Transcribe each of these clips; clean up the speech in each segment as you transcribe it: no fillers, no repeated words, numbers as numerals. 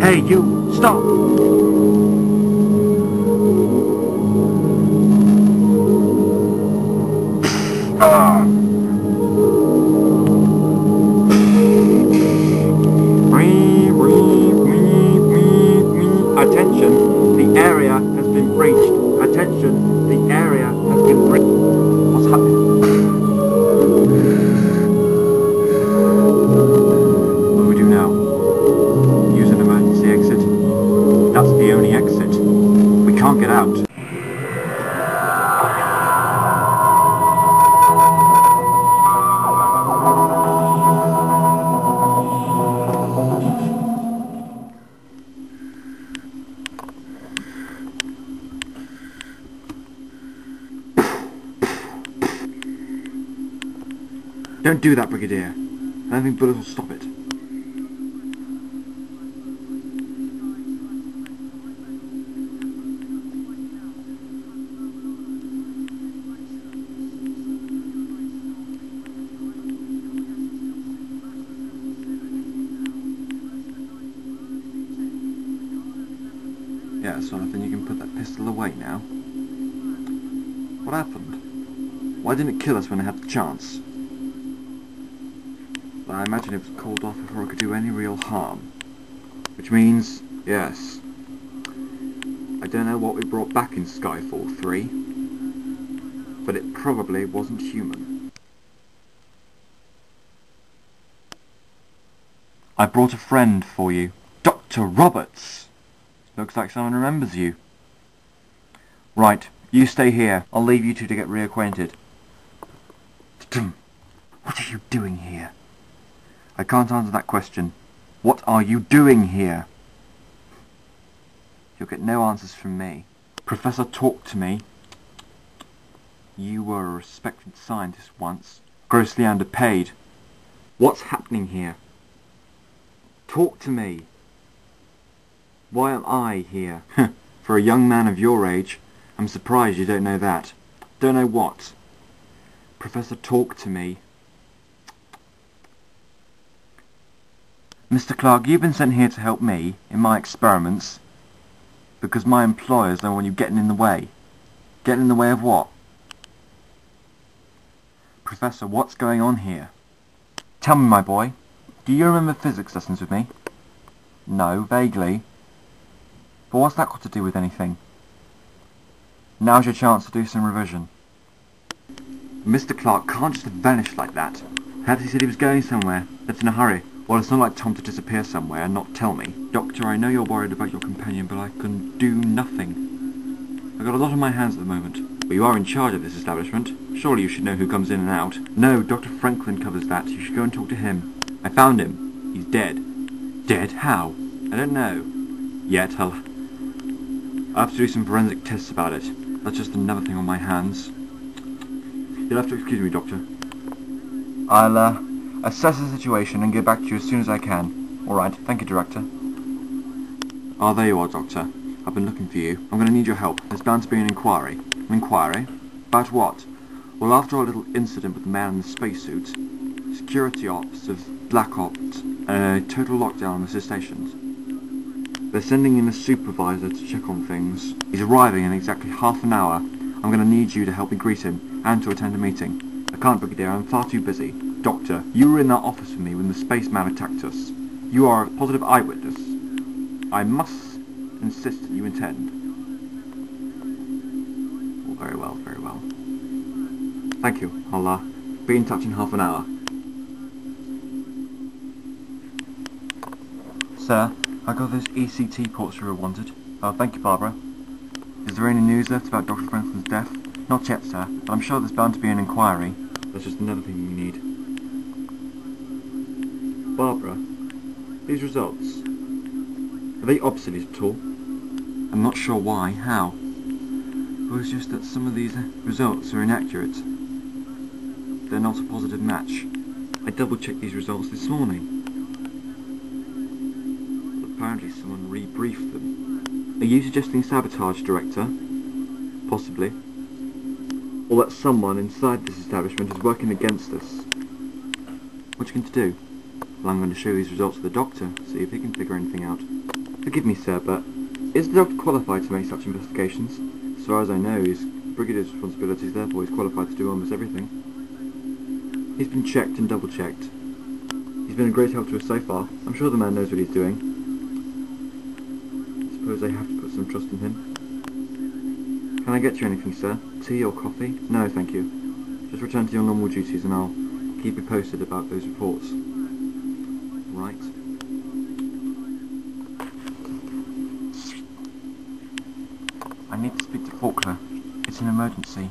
Hey, you! Stop! Attention, the area has been breached. Attention, the area has been breached. What's happening? What do we do now? Use an emergency exit? That's the only exit. We can't get out. Don't do that, Brigadier. I don't think bullets will stop it. Yeah, so I think you can put that pistol away now. What happened? Why didn't it kill us when I had the chance? I imagine it was called off before it could do any real harm. Which means, yes. I don't know what we brought back in Skyfall 3, but it probably wasn't human. I brought a friend for you. Dr. Roberts! Looks like someone remembers you. Right, you stay here. I'll leave you two to get reacquainted. What are you doing here? I can't answer that question. What are you doing here? You'll get no answers from me. Professor talked to me. You were a respected scientist once. Grossly underpaid. What's happening here? Talk to me. Why am I here? For a young man of your age, I'm surprised you don't know that. Don't know what? Professor talked to me. Mr. Clark, you've been sent here to help me in my experiments because my employers don't want you getting in the way. Getting in the way of what? Professor, what's going on here? Tell me, my boy, do you remember physics lessons with me? No, vaguely. But what's that got to do with anything? Now's your chance to do some revision. Mr. Clark can't just vanish like that. Perhaps he said he was going somewhere, left in a hurry. Well, it's not like Tom to disappear somewhere and not tell me. Doctor, I know you're worried about your companion, but I can do nothing. I've got a lot on my hands at the moment. But you are in charge of this establishment. Surely you should know who comes in and out. No, Dr. Franklin covers that. You should go and talk to him. I found him. He's dead. Dead? How? I don't know. Yet, I'll have to do some forensic tests about it. That's just another thing on my hands. You'll have to excuse me, Doctor. I'll, assess the situation and get back to you as soon as I can. Alright, thank you, Director. Ah, there you are, Doctor. I've been looking for you. I'm going to need your help. There's bound to be an inquiry. An inquiry? About what? Well, after our little incident with the man in the spacesuit, security ops have black ops and a total lockdown on the stations. They're sending in a supervisor to check on things. He's arriving in exactly half an hour. I'm going to need you to help me greet him and to attend a meeting. I can't, Brigadier. I'm far too busy. Doctor, you were in that office with me when the spaceman attacked us. You are a positive eyewitness. I must insist that you attend. Oh, very well, very well. Thank you. I'll be in touch in half an hour. Sir, I got those ECT ports you were wanted. Thank you, Barbara. Is there any news left about Dr. Franklin's death? Not yet, sir, but I'm sure there's bound to be an inquiry. That's just another thing we need. Barbara, these results, are they obsolete at all? I'm not sure why. How? It was just that some of these results are inaccurate. They're not a positive match. I double-checked these results this morning. Apparently someone rebriefed them. Are you suggesting sabotage, Director? Possibly. Or that someone inside this establishment is working against us. What are you going to do? Well, I'm going to show these results to the Doctor, see if he can figure anything out. Forgive me, sir, but is the Doctor qualified to make such investigations? As far as I know, he's Brigadier's responsibilities, therefore he's qualified to do almost everything. He's been checked and double-checked. He's been a great help to us so far. I'm sure the man knows what he's doing. I suppose I have to put some trust in him. Can I get you anything, sir? Tea or coffee? No, thank you. Just return to your normal duties and I'll keep you posted about those reports. Right. I need to speak to Faulkner. It's an emergency.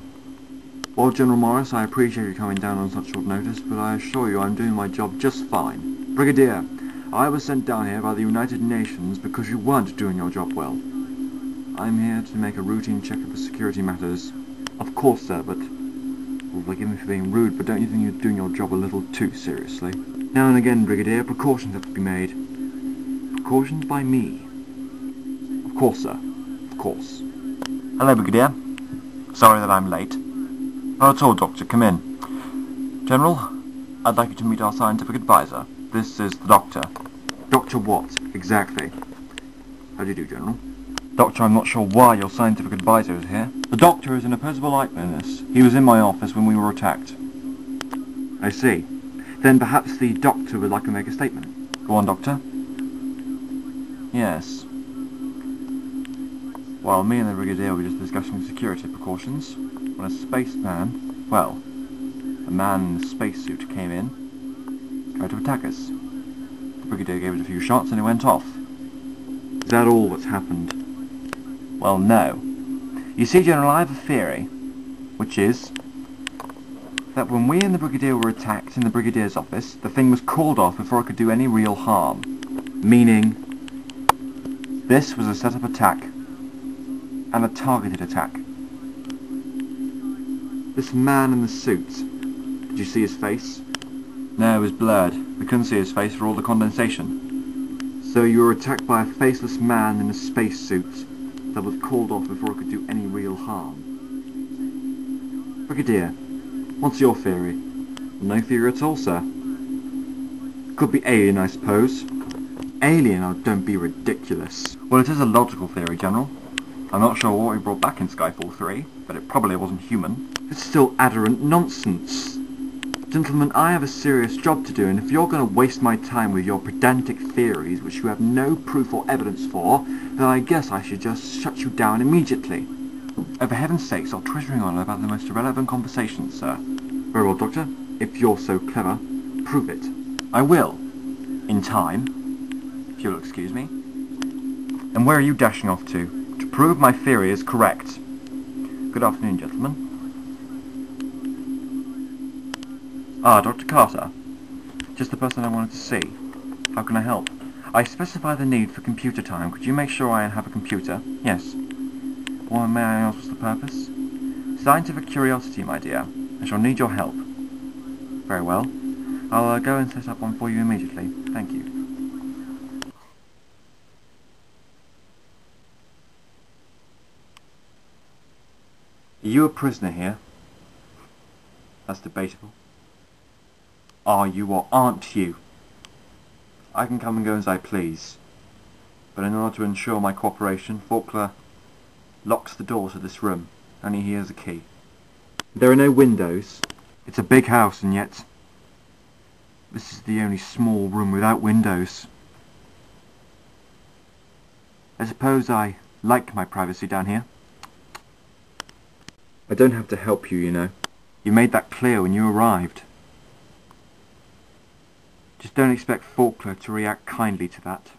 Well, General Morris, I appreciate you coming down on such short notice, but I assure you I'm doing my job just fine. Brigadier, I was sent down here by the United Nations because you weren't doing your job well. I'm here to make a routine check of the security matters. Of course, sir, but... Well, forgive me for being rude, but don't you think you're doing your job a little too seriously? Now and again, Brigadier, precautions have to be made. Precautions by me. Of course, sir. Of course. Hello, Brigadier. Sorry that I'm late. Not at all, Doctor. Come in. General, I'd like you to meet our scientific advisor. This is the Doctor. Doctor what, exactly? How do you do, General? Doctor, I'm not sure why your scientific advisor is here. The Doctor is an opposable eyewitness. He was in my office when we were attacked. I see. Then perhaps the Doctor would like to make a statement. Go on, Doctor. Yes. Well, me and the Brigadier were just discussing security precautions when a spaceman, well, a man in a spacesuit came in, tried to attack us. The Brigadier gave it a few shots and it went off. Is that all that's happened? Well, no. You see, General, I have a theory, which is that when we and the Brigadier were attacked in the Brigadier's office, the thing was called off before it could do any real harm. Meaning, this was a set-up attack, and a targeted attack. This man in the suit, did you see his face? No, it was blurred. We couldn't see his face for all the condensation. So you were attacked by a faceless man in a spacesuit that was called off before it could do any real harm. Brigadier, what's your theory? No theory at all, sir. Could be alien, I suppose. Alien? Oh, don't be ridiculous. Well, it is a logical theory, General. I'm not sure what we brought back in Skyfall 3, but it probably wasn't human. It's still adherent nonsense. Gentlemen, I have a serious job to do, and if you're going to waste my time with your pedantic theories, which you have no proof or evidence for, then I guess I should just shut you down immediately. Oh, for heaven's sake, stop twittering on about the most irrelevant conversations, sir. Very well, Doctor. If you're so clever, prove it. I will. In time. If you'll excuse me. And where are you dashing off to? To prove my theory is correct. Good afternoon, gentlemen. Ah, Dr. Carter. Just the person I wanted to see. How can I help? I specify the need for computer time. Could you make sure I have a computer? Yes. Well, may I ask what's the purpose? Scientific curiosity, my dear. I shall need your help. Very well. I'll go and set up one for you immediately. Thank you. Are you a prisoner here? That's debatable. Are you or aren't you? I can come and go as I please, but in order to ensure my cooperation, Faulkner locks the door to this room. Only he has a key. There are no windows. It's a big house, and yet this is the only small room without windows. I suppose I like my privacy down here. I don't have to help you, you know. You made that clear when you arrived. Just don't expect Faulkner to react kindly to that.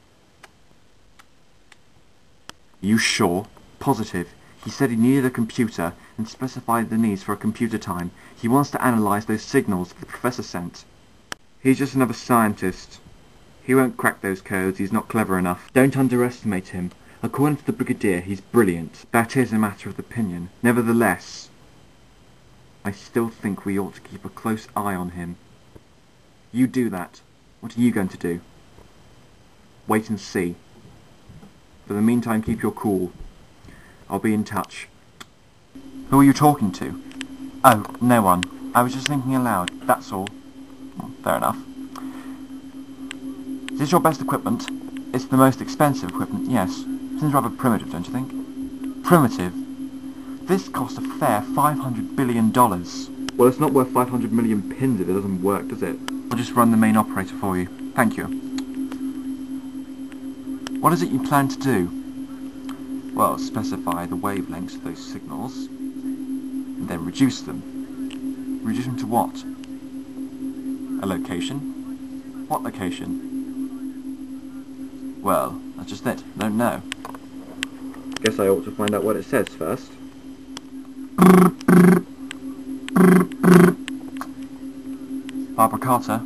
You sure? Positive. He said he needed a computer and specified the needs for a computer time. He wants to analyse those signals the Professor sent. He's just another scientist. He won't crack those codes, he's not clever enough. Don't underestimate him. According to the Brigadier, he's brilliant. That is a matter of opinion. Nevertheless, I still think we ought to keep a close eye on him. You do that. What are you going to do? Wait and see. For the meantime, keep your cool. I'll be in touch. Who are you talking to? Oh, no one. I was just thinking aloud, that's all. Well, fair enough. Is this your best equipment? It's the most expensive equipment, yes. Seems rather primitive, don't you think? Primitive? This cost a fair $500 billion. Well, it's not worth 500 million pins if it doesn't work, does it? I'll just run the main operator for you. Thank you. What is it you plan to do? Well, specify the wavelengths of those signals, and then reduce them. Reduce them to what? A location? What location? Well, that's just it. I don't know. Guess I ought to find out what it says first. Barbara Carter?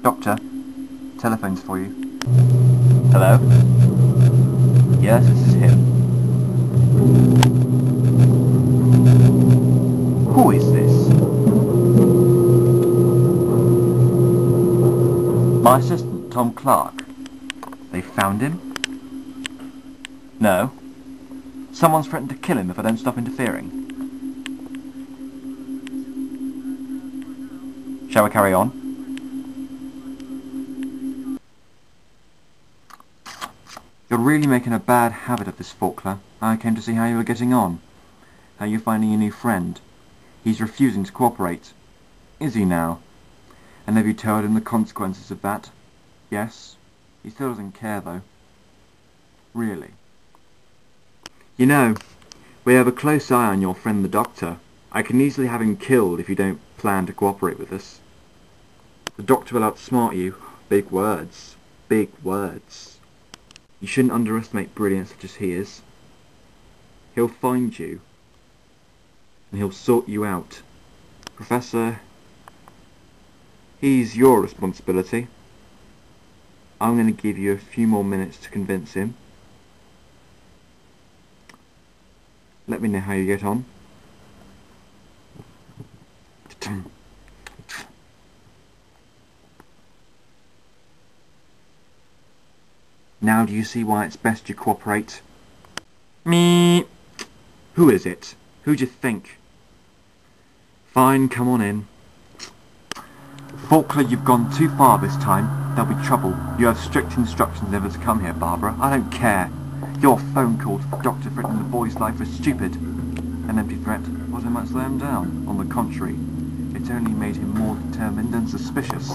Doctor? Telephone's for you. Hello? Yes, this is him. Who is this? My assistant, Tom Clark. They found him? No. Someone's threatened to kill him if I don't stop interfering. Shall we carry on? You're really making a bad habit of this, Faulkner. I came to see how you were getting on. How you're finding your new friend. He's refusing to cooperate. Is he now? And have you told him the consequences of that? Yes. He still doesn't care, though. Really? You know, we have a close eye on your friend the Doctor. I can easily have him killed if you don't plan to cooperate with us. The Doctor will outsmart you. Big words. Big words. You shouldn't underestimate brilliance such as he is. He'll find you, and he'll sort you out. Professor, he's your responsibility. I'm going to give you a few more minutes to convince him. Let me know how you get on. Now do you see why it's best you cooperate? Me. Who is it? Who'd you think? Fine, come on in. Faulkner, you've gone too far this time. There'll be trouble. You have strict instructions never to come here, Barbara. I don't care. Your phone call to the Doctor threatening the boy's life was stupid. An empty threat was it might slow him down. On the contrary, it only made him more determined and suspicious.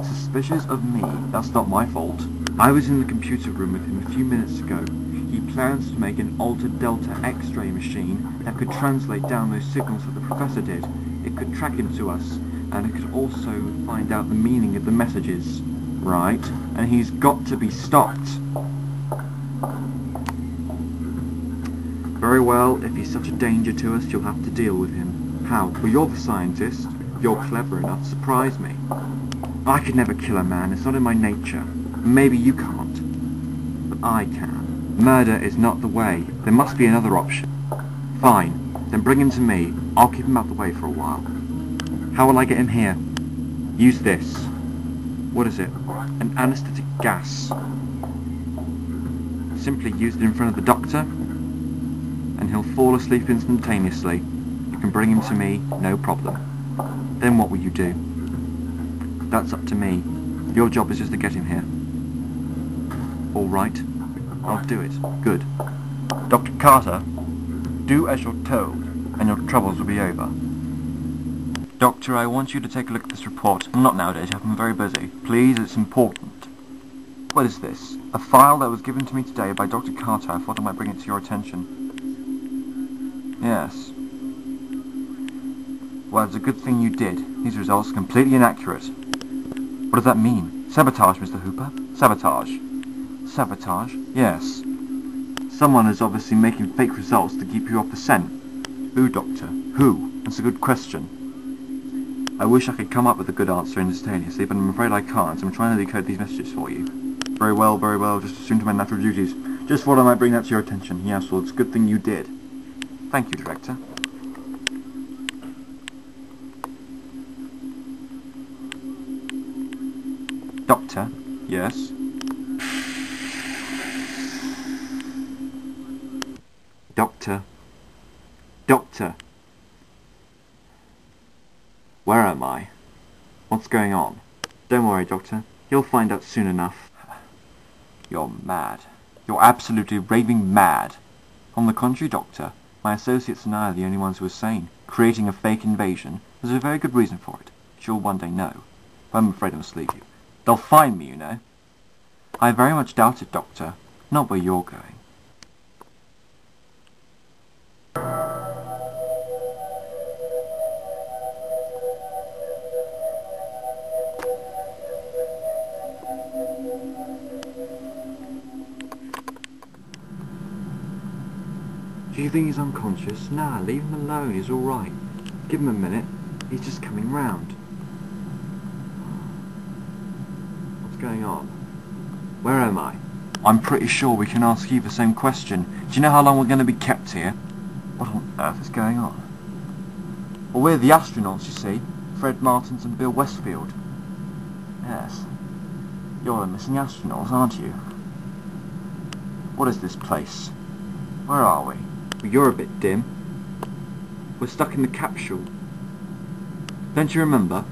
Suspicious of me? That's not my fault. I was in the computer room with him a few minutes ago. He plans to make an altered delta X-ray machine that could translate down those signals that the Professor did. It could track him to us, and it could also find out the meaning of the messages. Right? And he's got to be stopped. Very well, if he's such a danger to us, you'll have to deal with him. How? Well, you're the scientist. You're clever enough to surprise me. I could never kill a man, it's not in my nature. Maybe you can't, but I can. Murder is not the way. There must be another option. Fine, then bring him to me. I'll keep him out the way for a while. How will I get him here? Use this. What is it? An anesthetic gas. Simply use it in front of the Doctor, and he'll fall asleep instantaneously. You can bring him to me, no problem. Then what will you do? That's up to me. Your job is just to get him here. All right, I'll do it. Good. Dr. Carter, do as you're told, and your troubles will be over. Doctor, I want you to take a look at this report. Not nowadays, I've been very busy. Please, it's important. What is this? A file that was given to me today by Dr. Carter. I thought I might bring it to your attention. Yes. Well, it's a good thing you did. These results are completely inaccurate. What does that mean? Sabotage, Mr. Hooper? Sabotage. Sabotage? Yes. Someone is obviously making fake results to keep you off the scent. Who, Doctor? Who? That's a good question. I wish I could come up with a good answer instantaneously, but I'm afraid I can't. I'm trying to decode these messages for you. Very well, just assume to my natural duties. Just thought I might bring that to your attention. Yes, well, it's a good thing you did. Thank you, Director. Doctor? Yes? Doctor? Doctor? Where am I? What's going on? Don't worry, Doctor. You'll find out soon enough. You're mad. You're absolutely raving mad. On the contrary, Doctor, my associates and I are the only ones who are sane. Creating a fake invasion, there's a very good reason for it, which you'll one day know. But I'm afraid I must leave you. They'll find me, you know. I very much doubt it, Doctor. Not where you're going. Do you think he's unconscious? Nah, leave him alone, he's alright. Give him a minute, he's just coming round. What's going on? Where am I? I'm pretty sure we can ask you the same question. Do you know how long we're going to be kept here? What on earth is going on? Well, we're the astronauts, you see. Fred Martins and Bill Westfield. Yes. You're the missing astronauts, aren't you? What is this place? Where are we? Well, you're a bit dim. We're stuck in the capsule. Don't you remember?